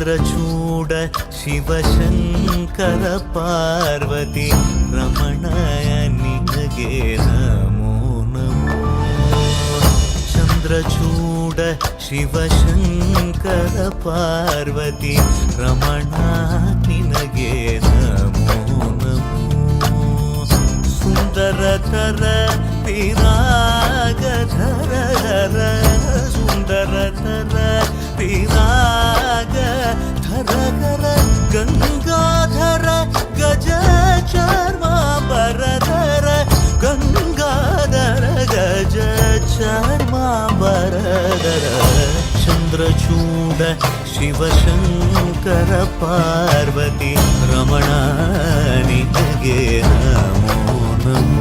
ಚಂದ್ರಚೂಡ ಶಿವಶಂಕರ ಪಾರ್ವತಿ ರಮಣಯ ನಿನಗೆ ನಮೋ ನಮೋ. ಚಂದ್ರಚೂಡ ಶಿವಶಂಕರ ಪಾರ್ವತಿ ರಮಣ ನಿನಗೆ ನಮೋ ನಮೋ. ಸುಂದರತರ ವಿರಾಗಧರ ಸುಂದರತರ ವಿರಾಗ ಧರಗರ ಗಂಗಾಧರ ಗಜ ಚರ್ಮಾಂಬರಧರ ಗಂಗಾಧರ ಗಜ ಚರ್ಮಾಂಬರಧರ. ಚಂದ್ರಚೂಡ ಶಿವಶಂಕರ ಪಾರ್ವತಿ ರಮಣ ನಿನಗೆ ನಮೋ ನಮೋ.